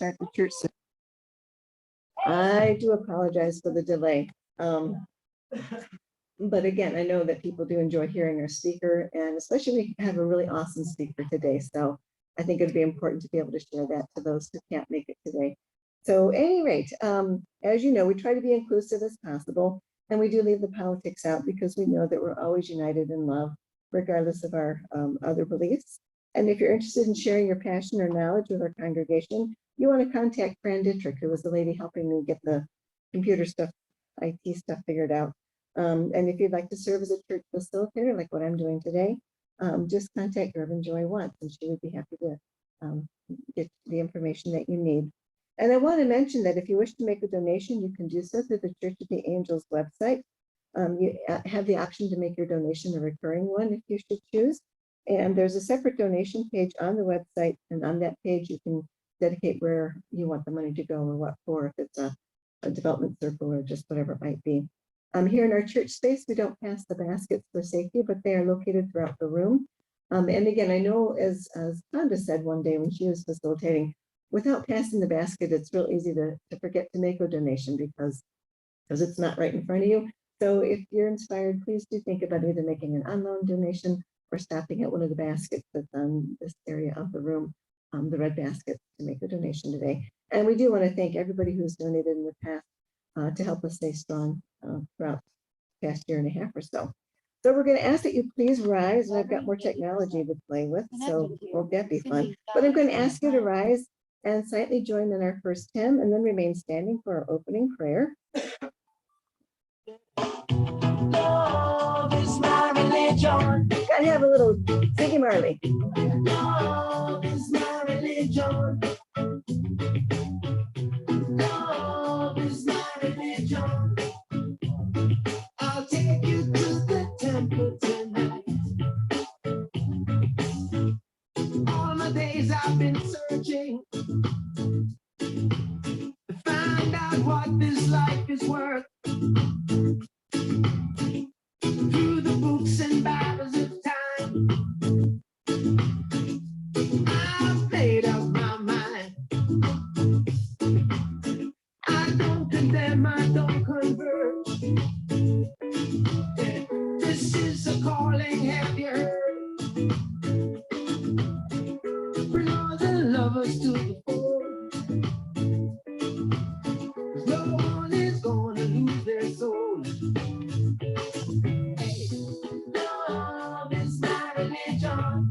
start the church service. I do apologize for the delay. But again, I know that people do enjoy hearing our speaker, and especially we have a really awesome speaker today. So I think it'd be important to be able to share that to those who can't make it today. So at any rate, as you know, we try to be inclusive as possible, and we do leave the politics out because we know that we're always united in love, regardless of our other beliefs. And if you're interested in sharing your passion or knowledge with our congregation, you want to contact Fran Dittrich, who was the lady helping me get the computer stuff, IT stuff figured out. And if you'd like to serve as a church facilitator, like what I'm doing today, just contact Reverend Joy Watts, and she would be happy to get the information that you need. And I want to mention that if you wish to make a donation, you can do so through the Church of the Angels website. You have the option to make your donation a recurring one if you should choose. And there's a separate donation page on the website, and on that page you can dedicate where you want the money to go or what for, if it's a development circle or just whatever it might be. Here in our church space, we don't pass the baskets for safety, but they are located throughout the room. And again, I know as Fonda said one day when she was facilitating, without passing the basket, it's real easy to forget to make a donation because it's not right in front of you. So if you're inspired, please do think about either making an on-loan donation or stopping at one of the baskets that's on this area of the room, the red basket, to make a donation today. And we do want to thank everybody who's donated in the past to help us stay strong throughout the past year and a half or so. So we're going to ask that you please rise, and I've got more technology to play with, so won't that be fun? But I'm going to ask you to rise and silently join in our first hymn, and then remain standing for our opening prayer. Love is my religion. Gotta have a little Ziggy Marley. Love is my religion. Love is my religion. I'll take you to the temple tonight. All my days I've been searching to find out what this life is worth. Through the books and Bibles of time, I've made up my mind. I don't condemn, I don't converge. This is a calling, have you heard? Bring all the lovers to the fold. No one is gonna lose their soul. Hey, love is my religion.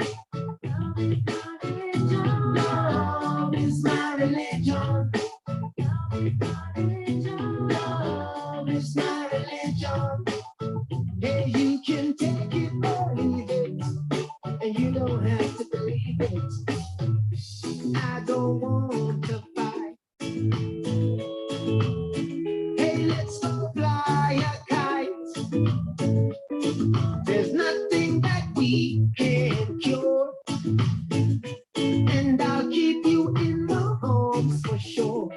Love is my religion. Love is my religion. Love is my religion. Hey, you can take it or leave it, and you don't have to believe it. I don't want to fight. Hey, let's go fly a kite. There's nothing that we can cure, and I'll keep you in my arms for sure.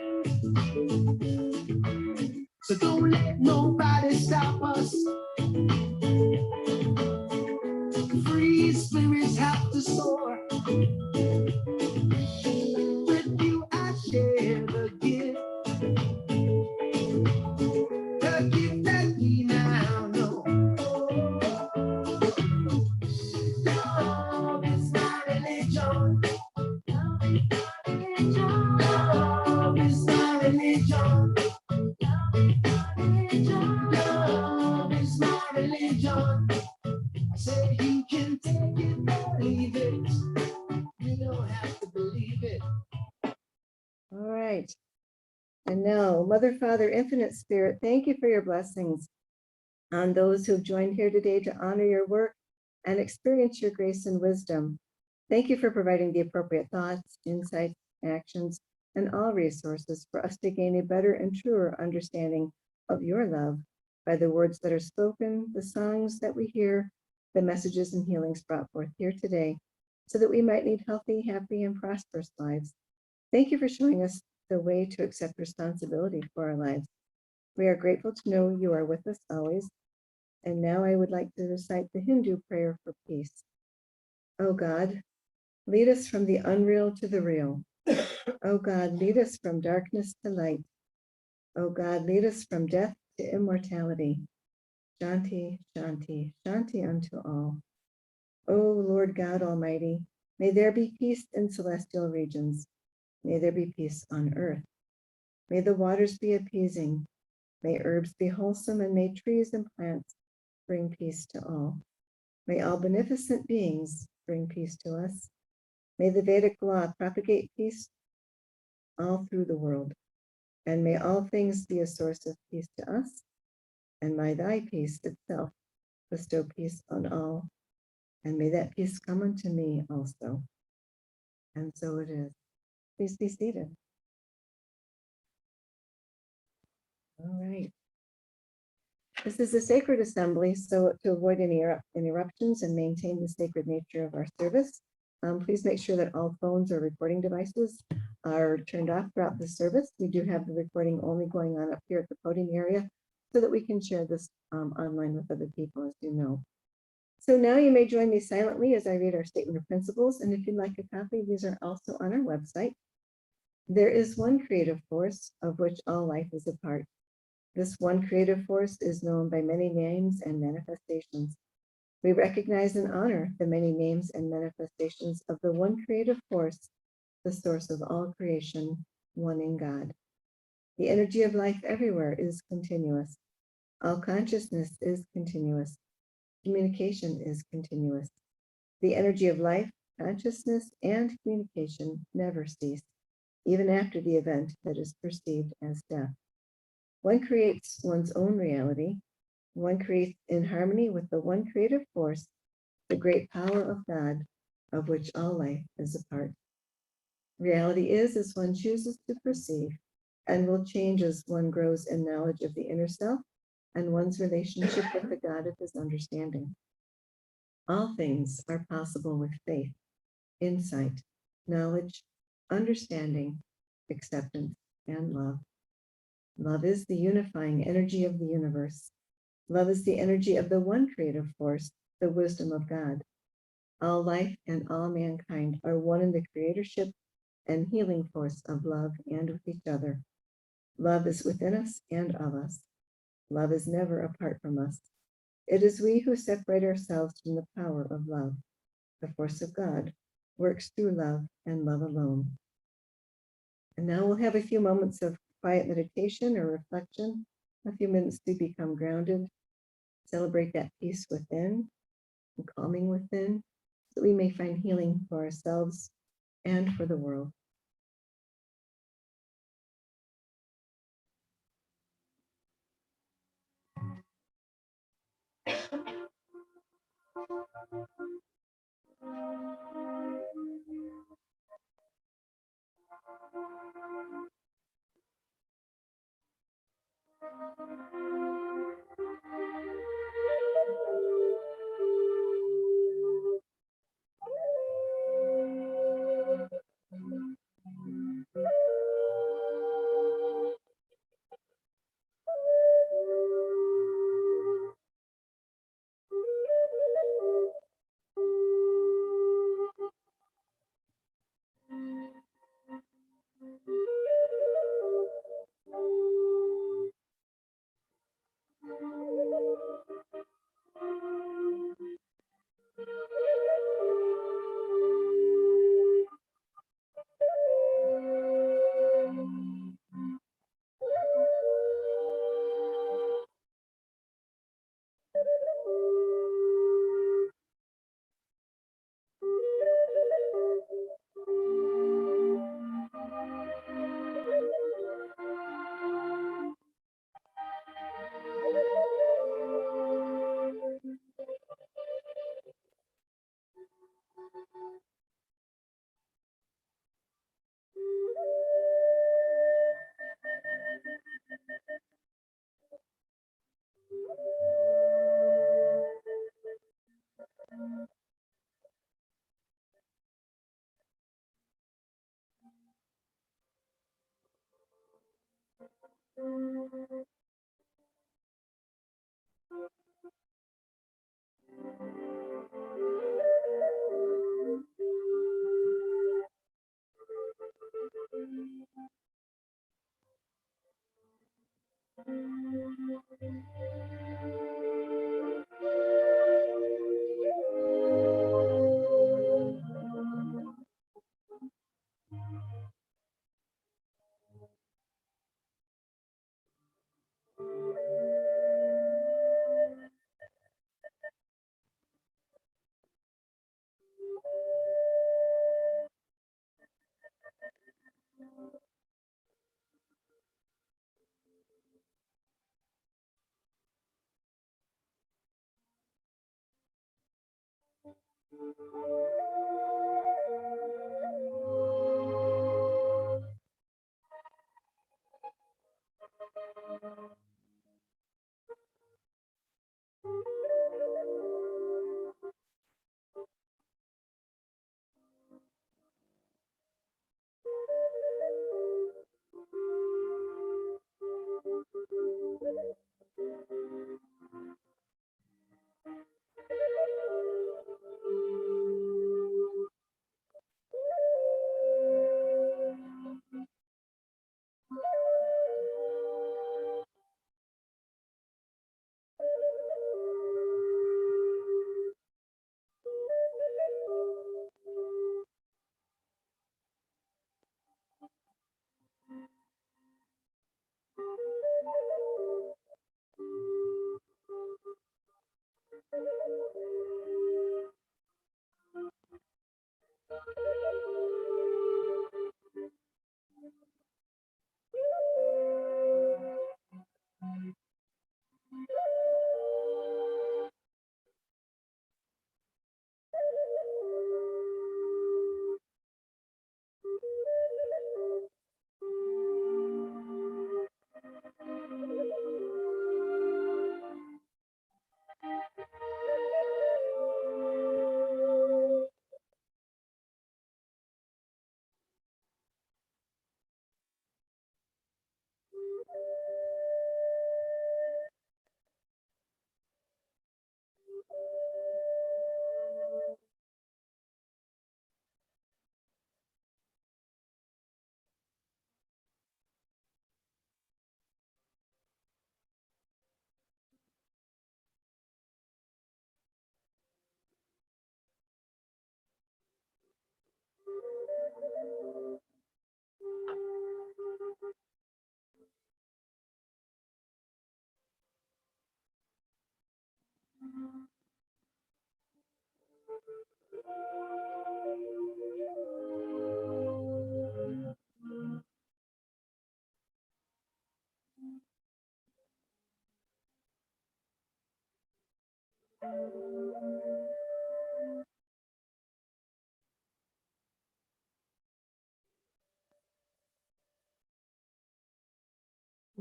So don't let nobody stop us. Free spirits have to soar. With you I share the gift that we now know. Love is my religion. Love is my religion. Love is my religion. Love is my religion. I say you can take it or leave it. You don't have to believe it. All right. And now, Mother, Father, Infinite Spirit, thank you for your blessings on those who have joined here today to honor your work and experience your grace and wisdom. Thank you for providing the appropriate thoughts, insights, actions, and all resources for us to gain a better and truer understanding of your love by the words that are spoken, the songs that we hear, the messages and healings brought forth here today, so that we might lead healthy, happy, and prosperous lives. Thank you for showing us the way to accept responsibility for our lives. We are grateful to know you are with us always. And now I would like to recite the Hindu prayer for peace. O God, lead us from the unreal to the real. O God, lead us from darkness to light. O God, lead us from death to immortality. Shanti, Shanti, Shanti unto all. O Lord God Almighty, may there be peace in celestial regions. May there be peace on earth. May the waters be appeasing. May herbs be wholesome, and may trees and plants bring peace to all. May all beneficent beings bring peace to us. May the Vedic law propagate peace all through the world. And may all things be a source of peace to us. And may thy peace itself bestow peace on all. And may that peace come unto me also. And so it is. Please be seated. All right. This is a sacred assembly, so to avoid any interruptions and maintain the sacred nature of our service, please make sure that all phones or recording devices are turned off throughout the service. We do have the recording only going on up here at the podium area so that we can share this online with other people, as you know. So now you may join me silently as I read our statement of principles, and if you'd like a copy, these are also on our website. There is one creative force of which all life is a part. This one creative force is known by many names and manifestations. We recognize and honor the many names and manifestations of the one creative force, the source of all creation, one in God. The energy of life everywhere is continuous. All consciousness is continuous. Communication is continuous. The energy of life, consciousness, and communication never cease, even after the event that is perceived as death. One creates one's own reality. One creates in harmony with the one creative force, the great power of God, of which all life is a part. Reality is as one chooses to perceive, and will change as one grows in knowledge of the inner self and one's relationship with the God of his understanding. All things are possible with faith, insight, knowledge, understanding, acceptance, and love. Love is the unifying energy of the universe. Love is the energy of the one creative force, the wisdom of God. All life and all mankind are one in the creatorship and healing force of love and with each other. Love is within us and of us. Love is never apart from us. It is we who separate ourselves from the power of love. The force of God works through love and love alone. And now we'll have a few moments of quiet meditation or reflection, a few minutes to become grounded, celebrate that peace within and calming within, so that we may find healing for ourselves and for the world.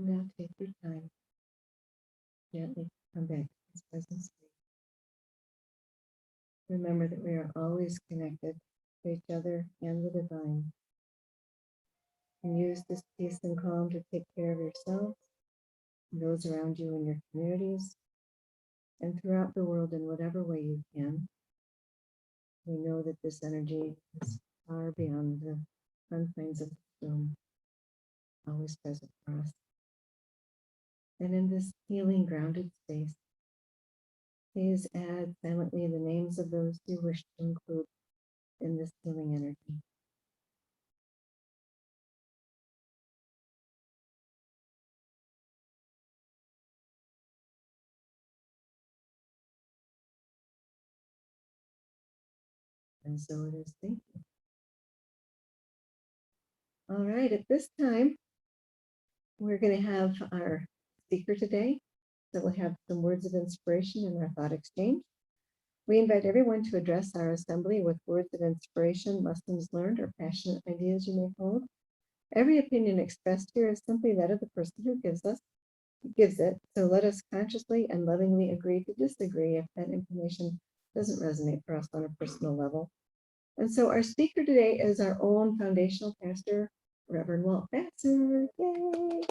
Now take your time, gently come back to this present state. Remember that we are always connected to each other and the divine. And use this peace and calm to take care of yourself, and those around you in your communities, and throughout the world in whatever way you can. We know that this energy is far beyond the confines of the room, always present for us. And in this healing, grounded space, please add silently the names of those you wish to include in this healing energy. And so it is. Thank you. All right, at this time, we're going to have our speaker today. So we'll have some words of inspiration in our thought exchange. We invite everyone to address our assembly with words of inspiration, lessons learned, or passionate ideas you may hold. Every opinion expressed here is simply that of the person who gives it. So let us consciously and lovingly agree to disagree if that information doesn't resonate for us on a personal level. And so our speaker today is our own foundational pastor, Rev Walt Fasser. Yay!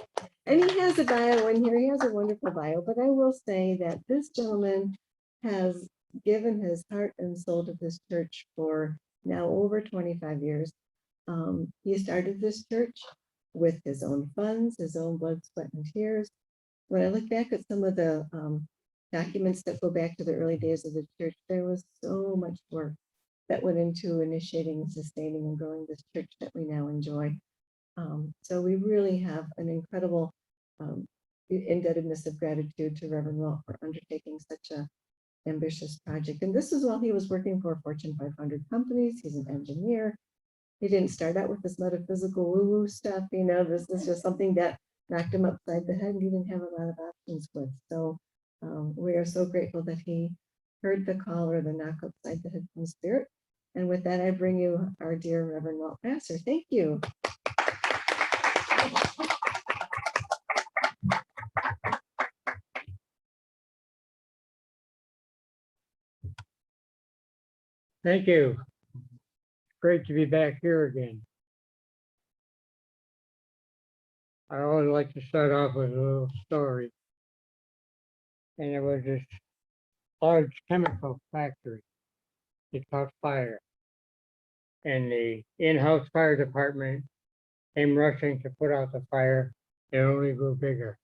And he has a bio in here. He has a wonderful bio, but I will say that this gentleman has given his heart and soul to this church for now over 25 years. He started this church with his own funds, his own blood, sweat, and tears. when I look back at some of the documents that go back to the early days of the church, there was so much work that went into initiating, sustaining, and growing this church that we now enjoy. So we really have an incredible indebtedness of gratitude to Reverend Walt for undertaking such a ambitious project. And this is while he was working for Fortune 500 companies. He's an engineer. He didn't start out with this metaphysical woo-woo stuff. You know, this is just something that knocked him upside the head and he didn't have a lot of options with. So we are so grateful that he heard the call or the knock upside the head from Spirit. And with that, I bring you our dear Reverend Walt Fasser. Thank you. Thank you. Great to be back here again. I always like to start off with a little story. And there was this large chemical factory. It caught fire. And the in-house fire department came rushing to put out the fire. It only grew bigger.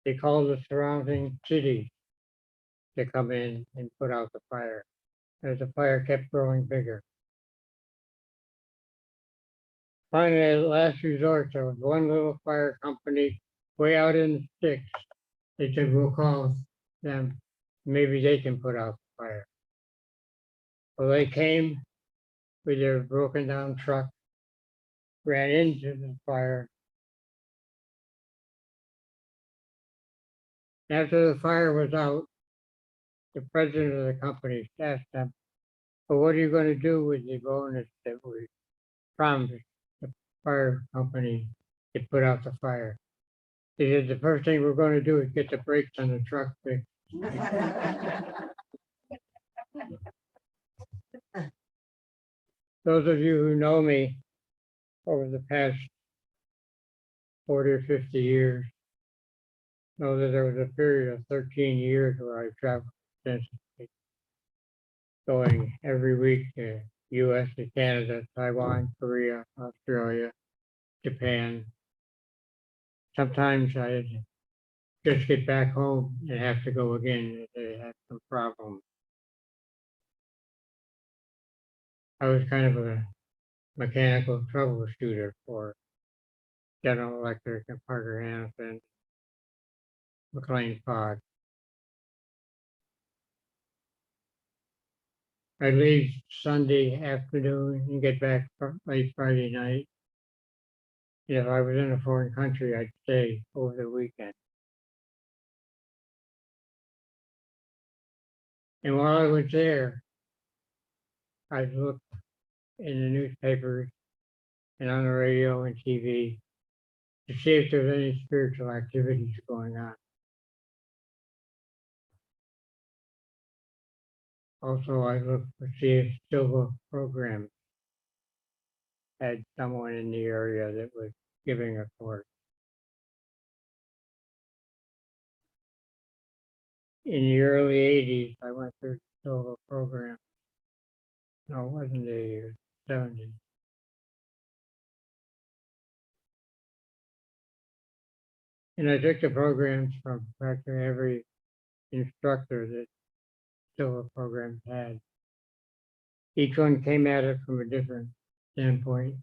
They called the surrounding cities to come in and put out the fire. As the fire kept growing bigger. Finally, at last resort, there was one little fire company way out in the sticks. They said, we'll call them. Maybe they can put out the fire. Well, they came with their broken down truck, ran into the fire. After the fire was out, the president of the company asked them, well, what are you going to do with the bonus that we promised the fire company to put out the fire? He said, the first thing we're going to do is get the brakes on the truck fixed. Those of you who know me over the past 40 or 50 years know that there was a period of 13 years where I traveled extensively, going every week to US, to Canada, Taiwan, Korea, Australia, Japan. Sometimes I just get back home and have to go again if they had some problems. I was kind of a mechanical troubleshooter for General Electric and Parker Hannifin, McLean Fogg. I leave Sunday afternoon and get back late Friday night. And if I was in a foreign country, I'd stay over the weekend. And while I was there, I'd look in the newspapers and on the radio and TV to see if there's any spiritual activities going on. Also, I looked to see if Silva program had someone in the area that was giving a course. In the early 80s, I went through the Silva program. No, it wasn't the 70s. And I took the programs from practically every instructor that Silva program had. Each one came at it from a different standpoint.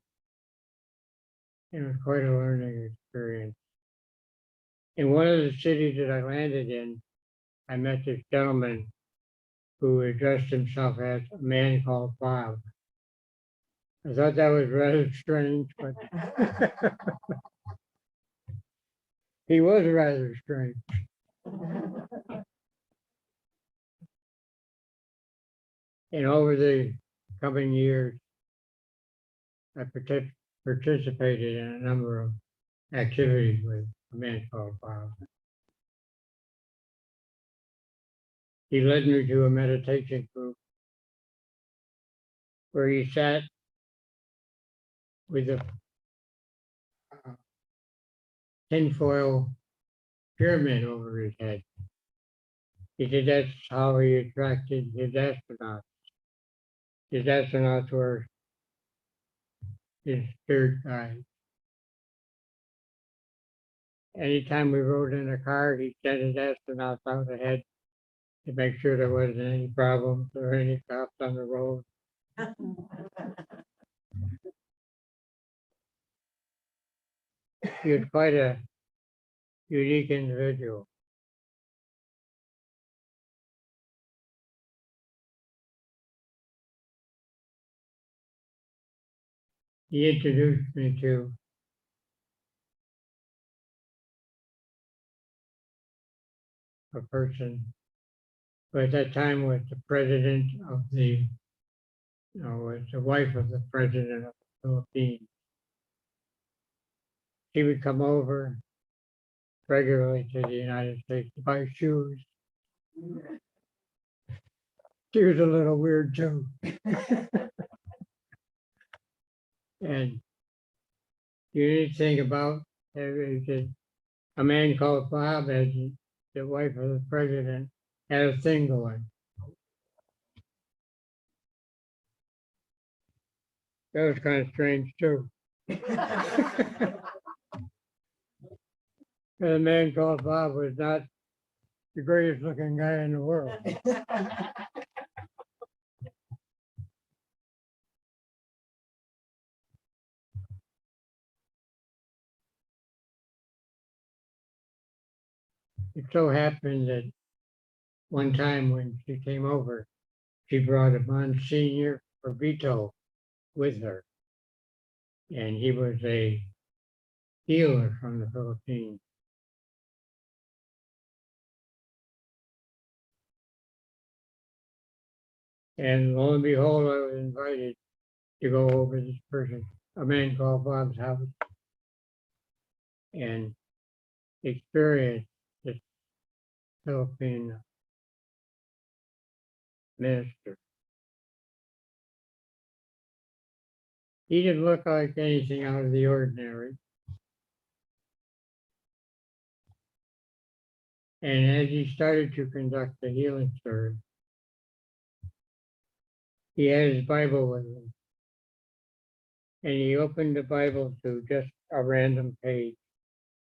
It was quite a learning experience. In one of the cities that I landed in, I met this gentleman who addressed himself as a man called Bob. I thought that was rather strange, but he was rather strange. And over the coming years, I participated in a number of activities with a man called Bob. He led me to a meditation group where he sat with a tinfoil pyramid over his head. He said that's how he attracted his astronauts. His astronauts were his spirit guides. anytime we rode in a car, he sent his astronauts out ahead to make sure there wasn't any problems or any cops on the road. He was quite a unique individual. He introduced me to a person who at that time was the president of the, was the wife of the president of the Philippines. She would come over regularly to the United States to buy shoes. She was a little weird too. And the unique thing about her is that a man called Bob, as the wife of the president, had a thing going. That was kind of strange too. And a man called Bob was not the greatest looking guy in the world. It so happened that one time when she came over, she brought a Monsignor Vito with her. And he was a healer from the Philippines. And lo and behold, I was invited to go over this person, a man called Bob's house, and experience this Philippine minister. He didn't look like anything out of the ordinary. And as he started to conduct the healing service, he had his Bible with him. And he opened the Bible to just a random page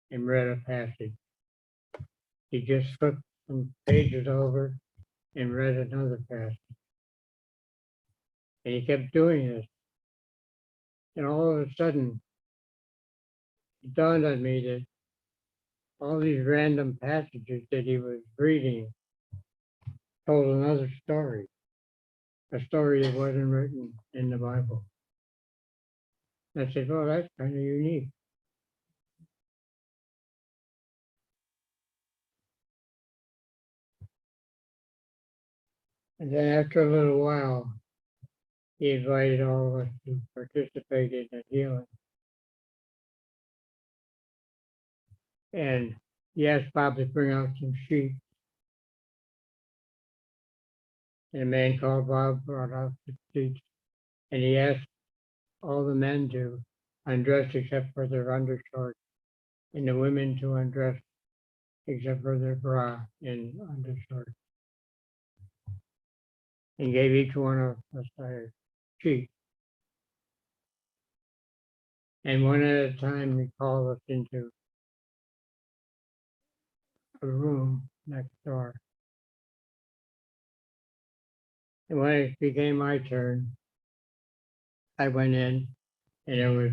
and read a passage. He just flipped some pages over and read another passage. And he kept doing this. And all of a sudden, it dawned on me that all these random passages that he was reading told another story, a story that wasn't written in the Bible. I said, well, that's kind of unique. And then after a little while, he invited all of us to participate in the healing. And he asked Bob to bring out some sheets. And a man called Bob brought out the sheets. And he asked all the men to undress except for their undershorts, and the women to undress except for their bra and undershorts. And gave each one of us a sheet. And one at a time, he called us into a room next door. And when it became my turn, I went in, and there was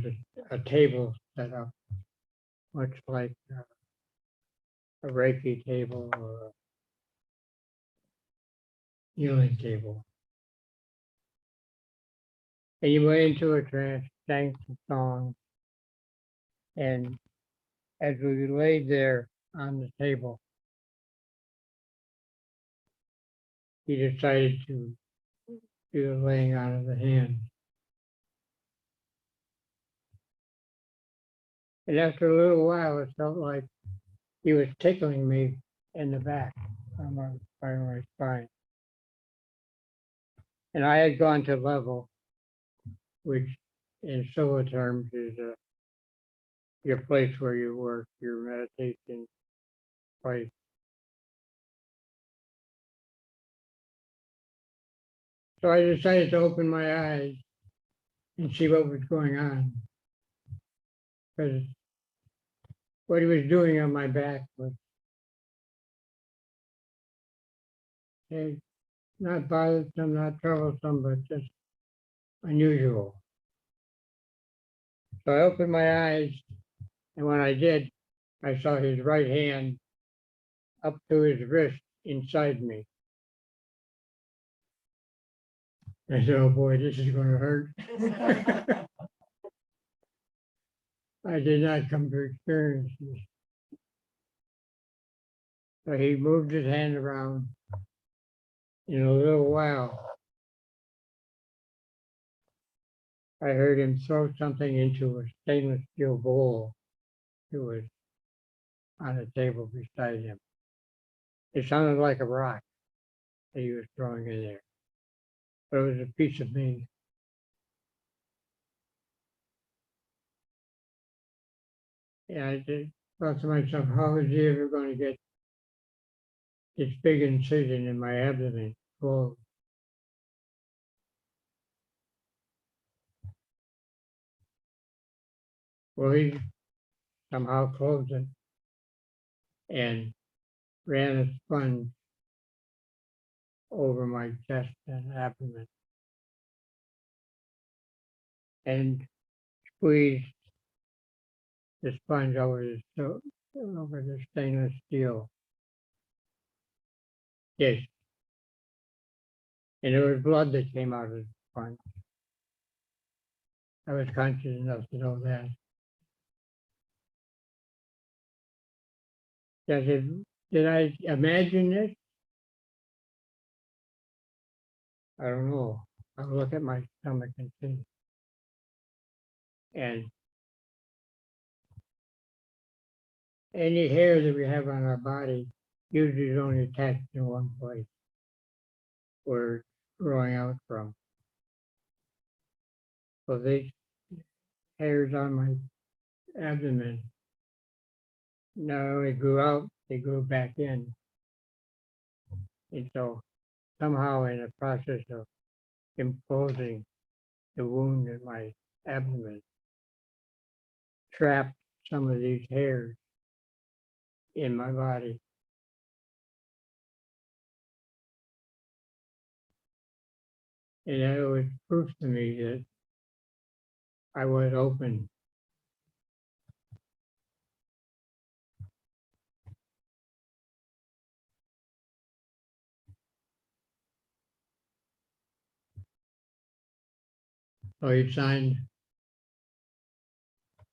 a table set up, much like a Reiki table or a healing table. And you went into a trance, sang some songs, and as we laid there on the table, he decided to do the laying on of the hands. And after a little while, it felt like he was tickling me in the back by my spine. And I had gone to level, which in Soa terms is your place where you work, your meditation place. So I decided to open my eyes and see what was going on. Because what he was doing on my back was not bothersome, not troublesome, but just unusual. So I opened my eyes, and when I did, I saw his right hand up to his wrist inside me. I said, oh boy, this is going to hurt. I did not come to experience this. So he moved his hand around. In a little while, I heard him throw something into a stainless steel bowl that was on a table beside him. It sounded like a rock that he was throwing in there, but it was a piece of me. And I just thought to myself, how is he ever going to get this big incision in my abdomen closed? Well, he somehow closed it and ran a sponge over my chest and abdomen and squeezed the sponge over the stainless steel dish. And there was blood that came out of the sponge. I was conscious enough to know that. Did I imagine this? I don't know. I'll look at my stomach and see. And any hair that we have on our body usually is only attached in one place where it's growing out from. So these hairs on my abdomen not only grew out, they grew back in. And so somehow in the process of imposing the wound in my abdomen, trapped some of these hairs in my body. And that was proof to me that I was open. So he signed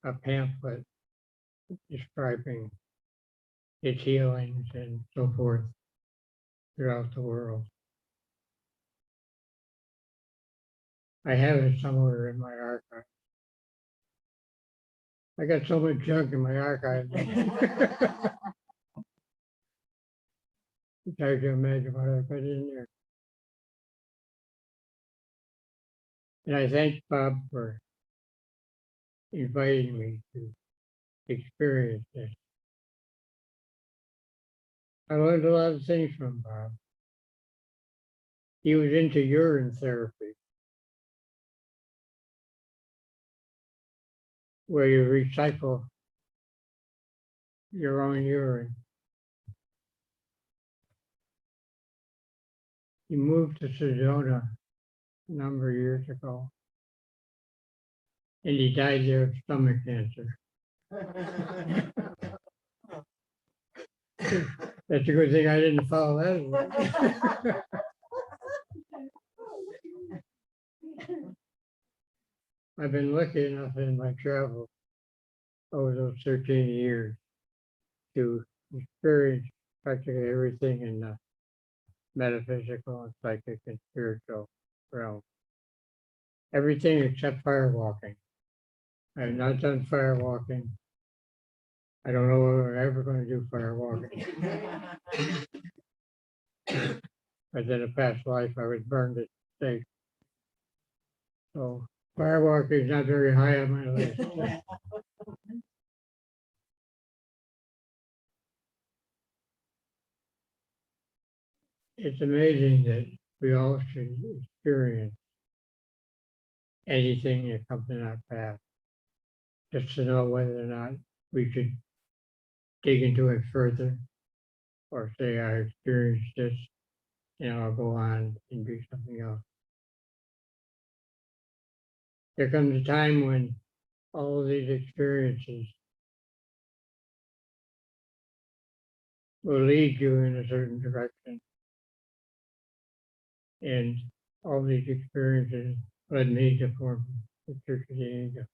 a pamphlet describing its healings and so forth throughout the world. I have it somewhere in my archive. I got so much junk in my archive. It's hard to imagine what I put in there. And I thank Bob for inviting me to experience this. I learned a lot of things from Bob. He was into urine therapy, where you recycle your own urine. He moved to Sedona a number of years ago, and he died there of stomach cancer. That's a good thing I didn't follow that. I've been lucky enough in my travel over those 13 years to experience practically everything in the metaphysical and psychic and spiritual realm. Everything except firewalking. I have not done firewalking. I don't know whether I'm ever going to do firewalking. But in a past life, I was burned at stake. So firewalking is not very high on my list. It's amazing that we all should experience anything that comes in our path, just to know whether or not we should dig into it further, or say I experienced this, and I'll go on and do something else. There comes a time when all of these experiences will lead you in a certain direction. And all these experiences led me to form the Church of the Angel.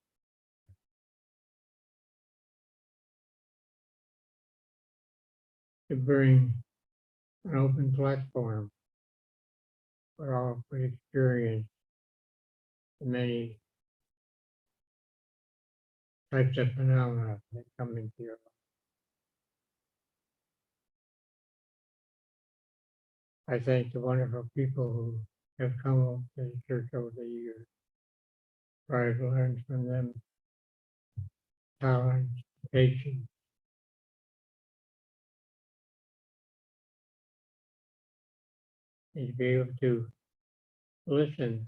To bring an open platform for all to experience the many types of phenomena that come into your life. I thank the wonderful people who have come up to the church over the years. I've learned from them tolerance, patience, and to be able to listen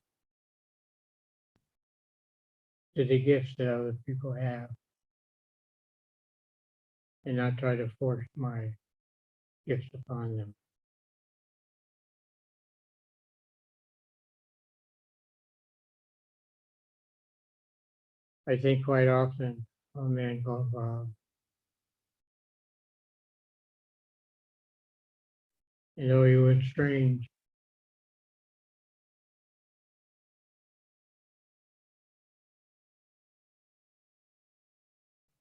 to the gifts that other people have and not try to force my gifts upon them. I think quite often of a man called Bob. And though he was strange,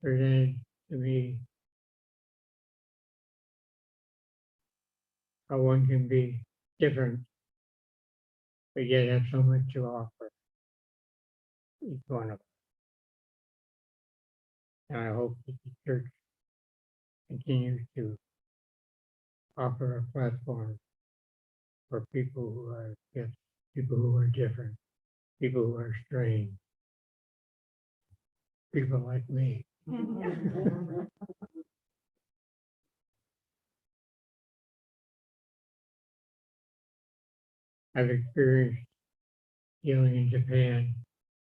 presented to me how one can be different, but yet have so much to offer each one of us. And I hope that the church continues to offer a platform for people who are gifted, people who are different, people who are strange, people like me. I've experienced healing in Japan,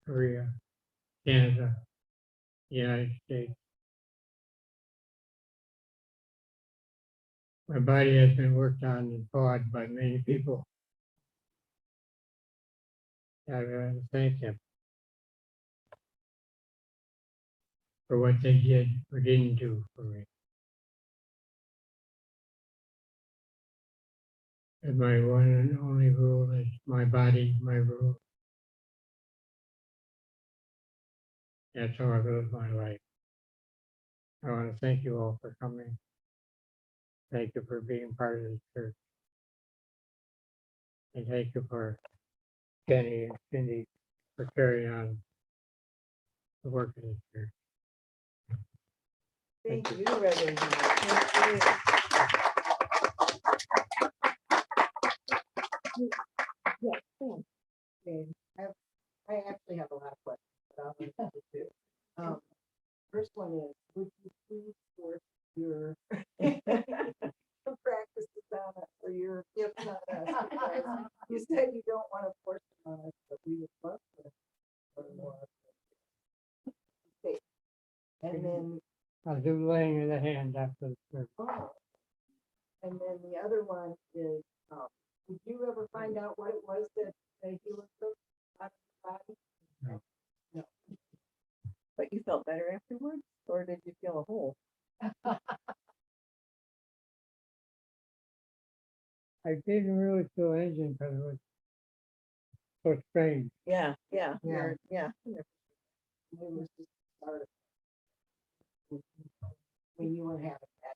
Korea, Canada, the United States. My body has been worked on and fought by many people. I want to thank them for what they did or didn't do for me. And my one and only rule is my body, my rule. That's how I live my life. I want to thank you all for coming. Thank you for being part of the church. And thank you for Kenny and Cindy for carrying on the work of the church. Thank you, Reverend. Thank you. Yeah, thanks. I actually have a lot of questions, but I'll leave that to you. First one is, would you please force your practices on us or your gifts on us? Because you said you don't want to force them on us, but we would love to learn more. Okay. And then, I'll do laying of the hand after the service. oh, and then the other one is, did you ever find out what it was that the healer took out of the body? No. No. But you felt better afterwards, or did you feel a hole? I didn't really feel anything because it was so strange. Yeah. Yeah. It It was just part of when you were having that.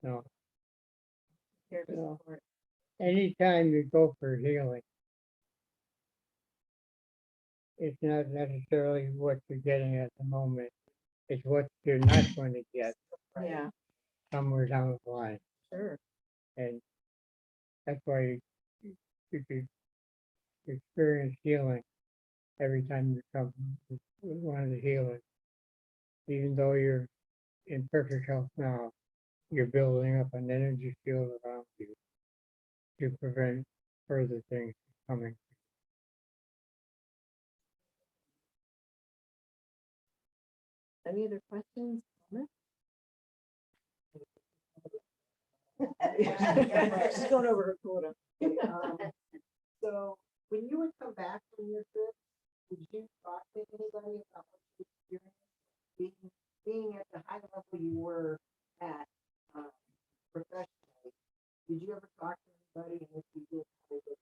No. Here to Yeah. support. Anytime you go for healing, it's not necessarily what you're getting at the moment. It's what you're not going to get Yeah, somewhere down the line. sure. And that's why you could experience healing every time you come with one of the healers. Even though you're in perfect health now, you're building up an energy field around you to prevent further things coming. Any other questions? She's going over her quota. Okay, so when you would come back from your trip, would you talk to anybody about what you experienced being at the high level you were at professionally? Did you ever talk to anybody, and if you did, how they did?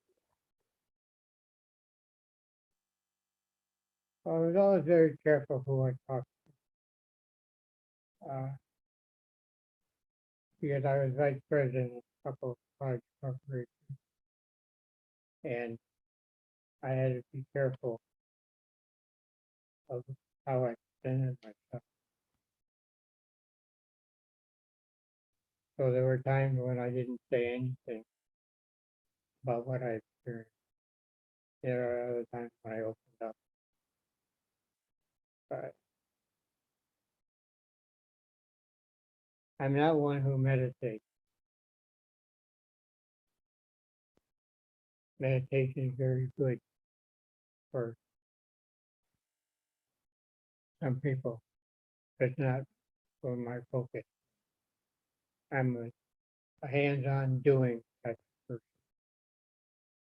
I was always very careful who I talked to. Because I was vice president of a couple of large corporations. And I had to be careful of how I presented myself. So there were times when I didn't say anything about what I experienced. There are other times when I opened up. But I'm not one who meditates. Meditation is very good for some people, but it's not for my focus. I'm a hands-on doing type of person.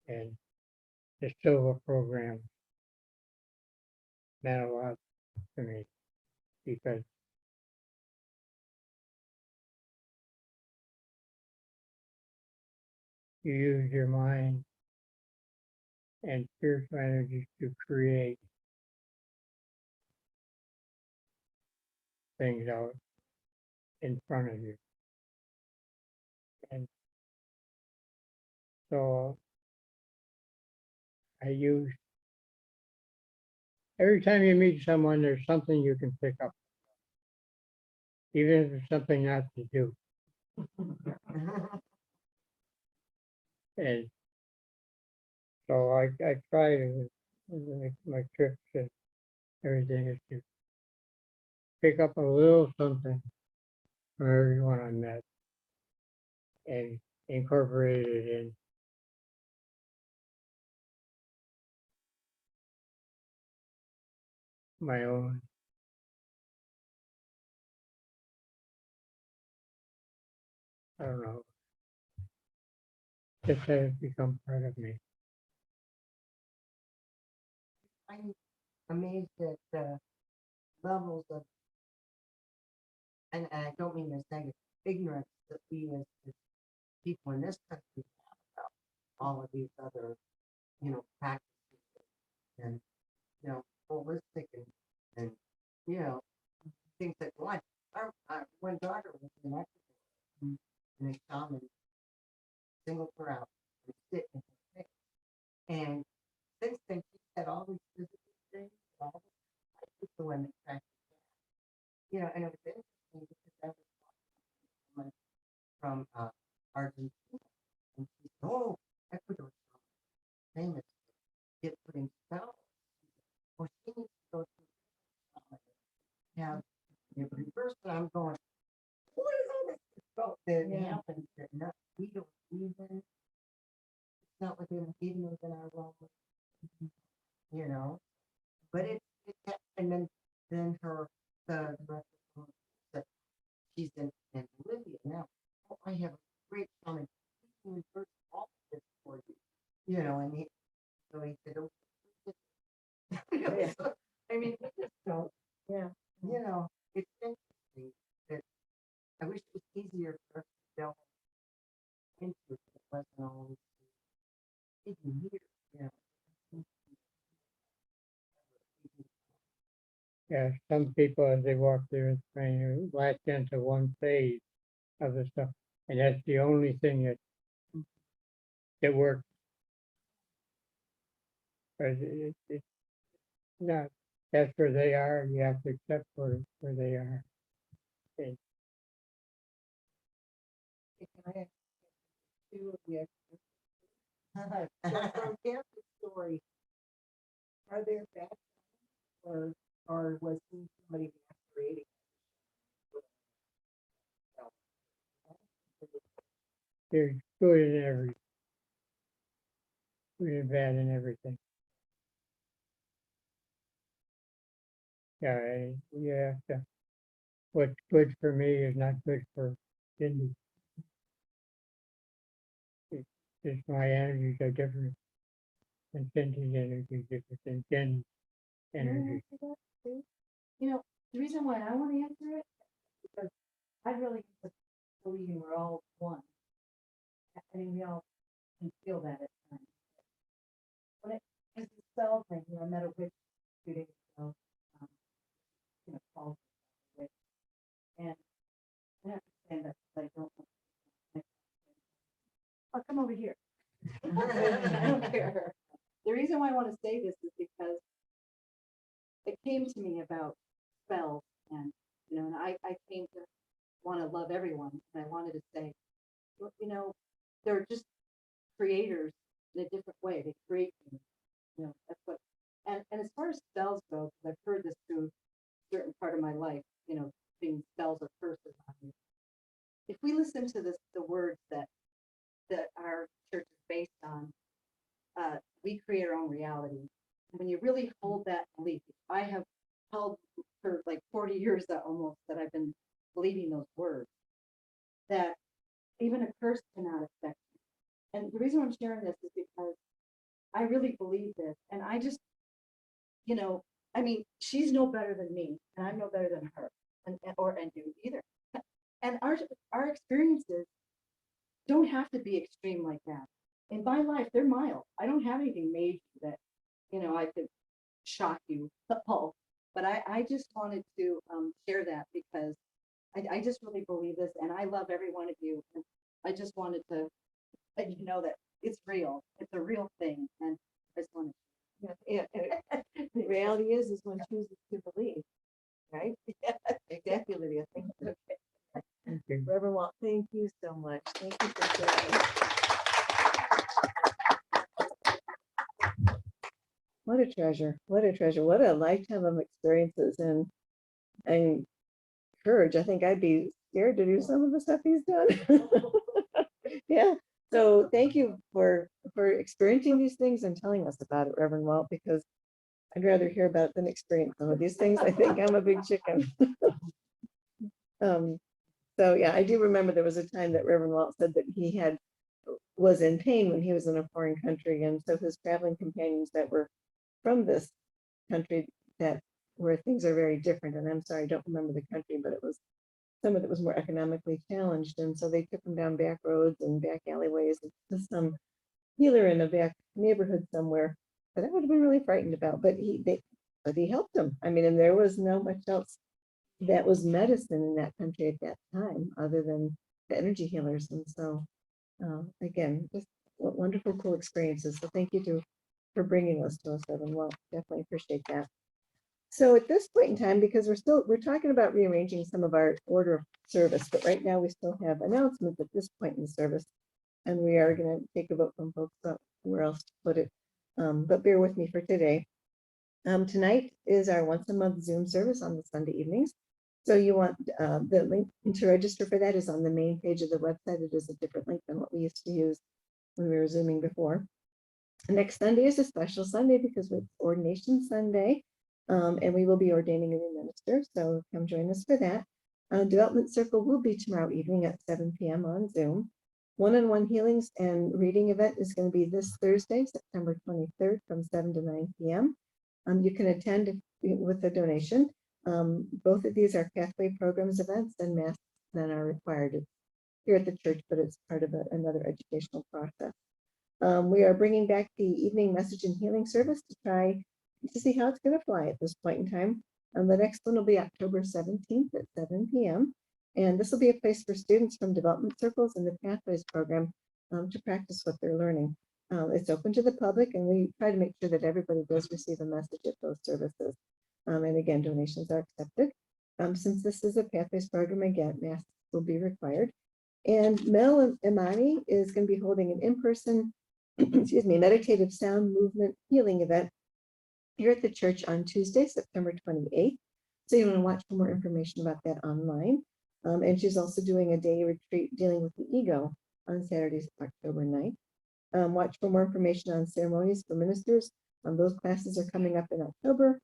And the silver program meant a lot to me because you use your mind and spiritual energies to create things out in front of you. And so I use, every time you meet someone, there's something you can pick up, even if it's something not to do. And so I try to, my trips and everything is to pick up a little something from everyone I met and incorporate it in my own. I don't know. Just has become part of me. I'm amazed at the levels of, and I don't mean this negative, ignorance that we as people in this country have about all of these other, practices and, holistic and things that like our one daughter was in Mexico and a shaman singled her out and sit in her face. And since then, she said all these physical things, all the I was the one that practiced that. And it was interesting because I was talking to someone from Argentina, and she said, "Oh, Ecuador is famous for putting spells. Well, she needs to go to shaman." Now, it reversed, and I'm going, what is all this spell that happens that we don't even, it's not even within our realm, but and then the rest of her said, she's in Bolivia now. Oh, I have a great shaman. He can reverse all of this for you. And so he said, oh, so, I mean, we just don't, it's interesting that I wish it was easier for us to delve into it, but it wasn't always even here, Yeah, some people as they walk through the train latch into one phase of the stuff, and that's the only thing that works. But it's not. That's where they are. You have to accept where they are. And Can I ask two of the extras? So from Camp's story, are there bad or was he somebody masquerading? there's good in every, good and bad in everything. Yeah, and you have to what's good for me is not good for Cindy. Just my energies are different, and Cindy's energy is different than Jen's energy. You know, the reason why I want to answer it, because I really believe we're all one. I mean, we all can feel that at times. When it is the spell thing, you know, I met a witch 2 days ago, you know, called a witch. And I have to stand up because I don't want to. Oh, come over here. I don't care. The reason why I want to say this is because it came to me about spells, and you know, and I came to want to love everyone, and I wanted to say, well, you know, they're just creators in a different way. They create things, you know, that's what. And as far as spells go, because I've heard this through a certain part of my life, you know, being spells or curses on you. If we listen to the words that our church is based on, we create our own reality. When you really hold that belief, I have held for like 40 years that almost that I've been believing those words, that even a curse cannot affect me. And the reason I'm sharing this is because I really believe this. And I just, you know, I mean, she's no better than me, and I'm no better than her, and you either. And our experiences don't have to be extreme like that. In my life, they're mild. I don't have anything major that, you know, I could shock you all. But I just wanted to share that because I just really believe this, and I love every one of you. And I just wanted to let you know that it's real. It's a real thing, and I just wanted. The reality is one chooses to believe, right? Exactly, Lydia. Thank you. Okay. Reverend Walt, thank you so much. Thank you for sharing. What a treasure. What a treasure. What a lifetime of experiences and courage. I think I'd be scared to do some of the stuff he's done. Yeah. So thank you for experiencing these things and telling us about it, Reverend Walt, because I'd rather hear about it than experience some of these things. I think I'm a big chicken. So yeah, I do remember there was a time that Reverend Walt said that he was in pain when he was in a foreign country, and so his traveling companions that were from this country that where things are very different. And I'm sorry, I don't remember the country, but it was some of it was more economically challenged, and so they took him down back roads and back alleyways to some healer in a back neighborhood somewhere that I would have been really frightened about. But he helped them. I mean, and there was no much else that was medicine in that country at that time other than the energy healers. And so again, just wonderful, cool experiences. So thank you for bringing those to us, Evan. Well, definitely appreciate that. So at this point in time, because we're talking about rearranging some of our order of service, but right now we still have announcements at this point in the service, and we are going to take a vote from folks about where else to put it. But bear with me for today. Tonight is our once a month Zoom service on the Sunday evenings. So you want the link to register for that is on the main page of the website. It is a different link than what we used to use when we were Zooming before. Next Sunday is a special Sunday because it's Ordination Sunday, and we will be ordaining a new minister. So come join us for that. Development Circle will be tomorrow evening at 7 p.m. on Zoom. One-on-one healings and reading event is going to be this Thursday, September 23rd from 7 to 9 p.m. You can attend with a donation. Both of these are Pathway Programs events, and masks then are required here at the church, but it's part of another educational process. We are bringing back the evening message and healing service to try to see how it's going to fly at this point in time. The next one will be October 17th at 7 p.m. And this will be a place for students from development circles and the Pathways program to practice what they're learning. It's open to the public, and we try to make sure that everybody does receive a message at those services. And again, donations are accepted. Since this is a Pathways program, again, masks will be required. And Mel Imani is going to be holding an in-person, excuse me, meditative sound movement healing event here at the church on Tuesday, September 28th. So you want to watch for more information about that online. And she's also doing a day retreat dealing with the ego on Saturday, October 9th. Watch for more information on ceremonies for ministers. Those classes are coming up in October,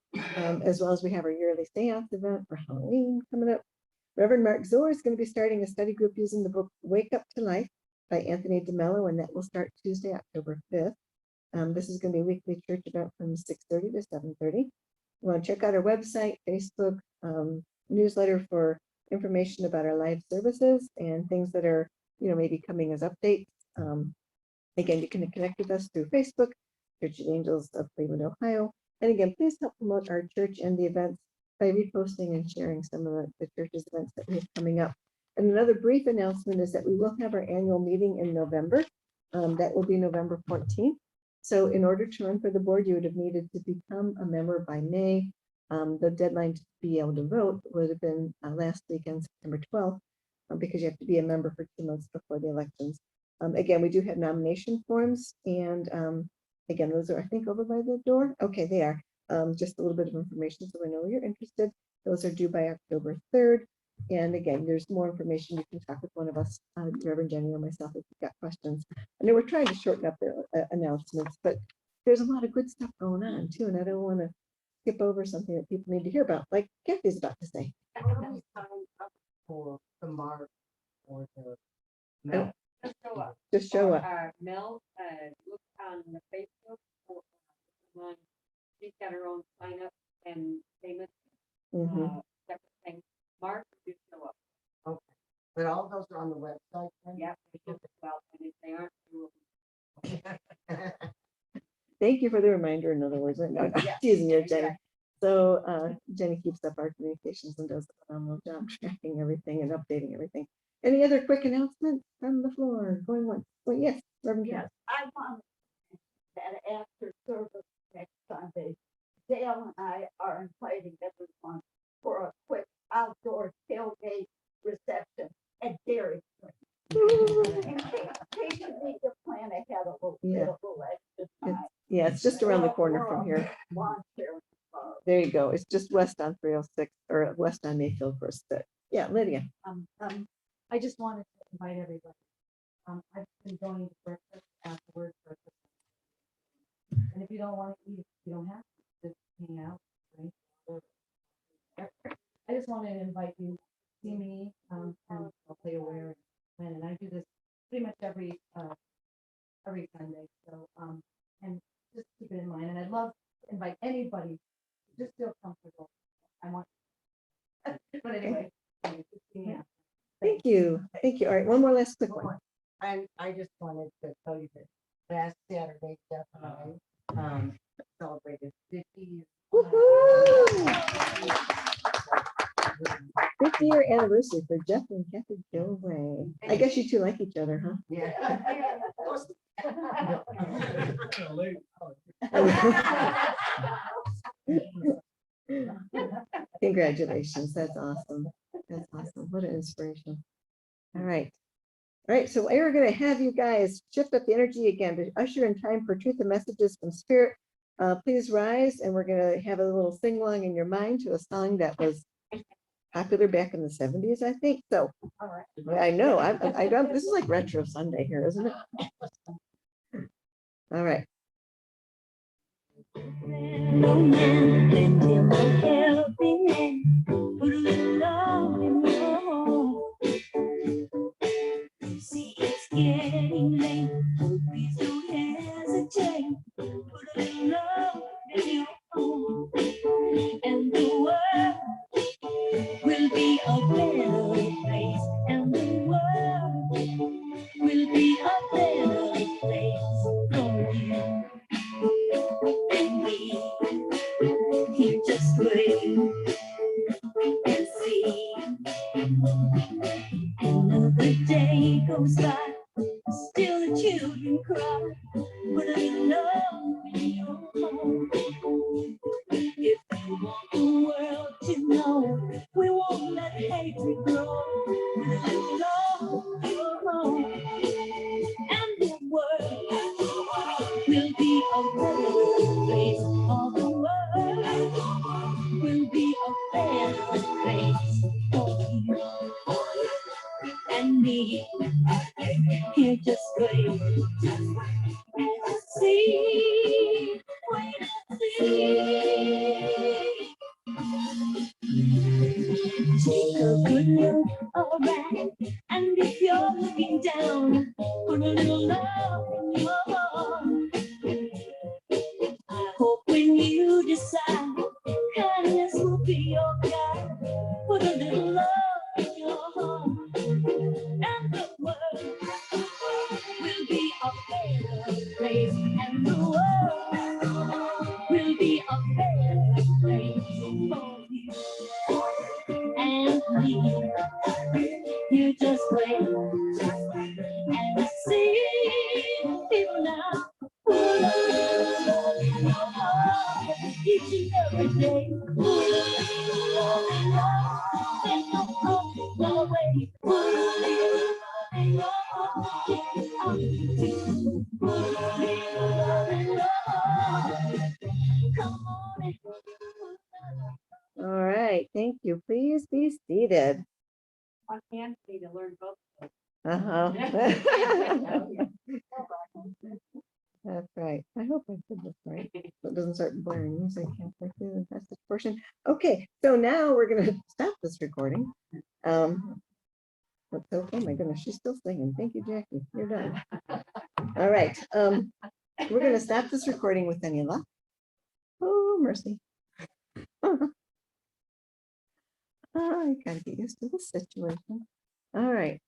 as well as we have our yearly seance event for Halloween coming up. Reverend Mark Zohr is going to be starting a study group using the book Wake Up to Life by Anthony DeMello, and that will start Tuesday, October 5th. This is going to be a weekly church event from 6:30 to 7:30. You want to check out our website, Facebook, newsletter for information about our live services and things that are, maybe coming as updates. Again, you can connect with us through Facebook, Church of Angels of Cleveland, Ohio. And again, please help promote our church and the events by reposting and sharing some of the church's events that we have coming up. And another brief announcement is that we will have our annual meeting in November. That will be November 14th. So in order to run for the board, you would have needed to become a member by May. The deadline to be able to vote would have been last weekend, September 12th, because you have to be a member for 2 months before the elections. Again, we do have nomination forms, and again, those are, I think, over by the door. Okay, they are. Just a little bit of information so I know you're interested. Those are due by October 3rd. And again, there's more information. You can talk with one of us, Reverend Jenny or myself, if you've got questions. I know we're trying to shorten up the announcements, but there's a lot of good stuff going on too, and I don't want to skip over something that people need to hear about, like Kathy's about to say. How do we sign up for the mark or the milk? Just show up. Just show up. Mel, look on the Facebook for one. She's got her own sign up and payment, Mhm. separate thing. Mark, just show up. Okay, but all those are on the website then? Yeah, they just well, and if they aren't, you will. Thank you for the reminder. In other words, no, teasing you, Jenny. So Jenny keeps up our communications and does a phenomenal job tracking everything and updating everything. Any other quick announcements from the floor? Going once? Well, yes, Reverend Carol. Yes, I want that after service next Sunday, Dale and I are inviting everyone for a quick outdoor tailgate reception at Dairy Queen. In case you need to plan ahead a little bit, Yeah. a little extra time. Yeah, it's just around the corner from here. Lawn chair. There you go. It's just west on 306 or west on Mayfield first. But yeah, Lydia. I just wanted to invite everybody. I've been going to breakfast afterwards. And if you don't want to eat, you don't have to just hang out. Right? I just wanted to invite you, see me, and I'll play aware and I do this pretty much every Sunday. So and just keep it in mind. And I'd love to invite anybody to just feel comfortable. I want, but anyway, just see me out. Thank you. Thank you. All right, one more last quick one. And I just wanted to tell you that last Saturday, Jeff and I celebrated 50 years. Woohoo! 50-year anniversary for Jeff and Kathy Gilway. I guess you two like each other, huh? Yeah. Congratulations. That's awesome. That's awesome. What an inspiration. All right. All right. So we're going to have you guys shift up the energy again to usher in time for truth and messages from Spirit. Please rise, and we're going to have a little sing along in your mind to a song that was popular back in the 70s, I think. So All right. I know I don't. This is like retro Sunday here, isn't it? All right. No man lend him a helping hand, put a little love in your home. See, it's getting late, oh, please don't hesitate, put a little love in your home, and the world will be a better place, and the world will be a better place for you and me. You just wait and see. Another day goes by, still the children cry, put a little love in your home. If you want the world to know, we won't let hatred grow, put a little love in your home, and the world will be a better place. All the world will be a better place for you and me. Here, just wait and see. Wait and see. Take a good look alright. And if you're looking down, put a little love in your heart. I hope when you decide kindness will be your guide, put a little love in your heart. And the world will be a better place. And the world will be a better place for you and me. You just wait and see people now. Put a little love in your heart each and every day. Put a little love in your heart and don't go away. Put a little love in your heart. Put a little love in your heart. Come on and All right, thank you. Please be seated. On hand me to learn both. Uh-huh. Yeah. That's right. I hope I did this right. So it doesn't start blaring music halfway through the message portion. Okay, so now we're gonna stop this recording. But so, oh my goodness, she's still singing. Thank you, Jackie. You're done. All right. We're gonna stop this recording with any luck. Oh, mercy. I gotta get used to this situation. All right.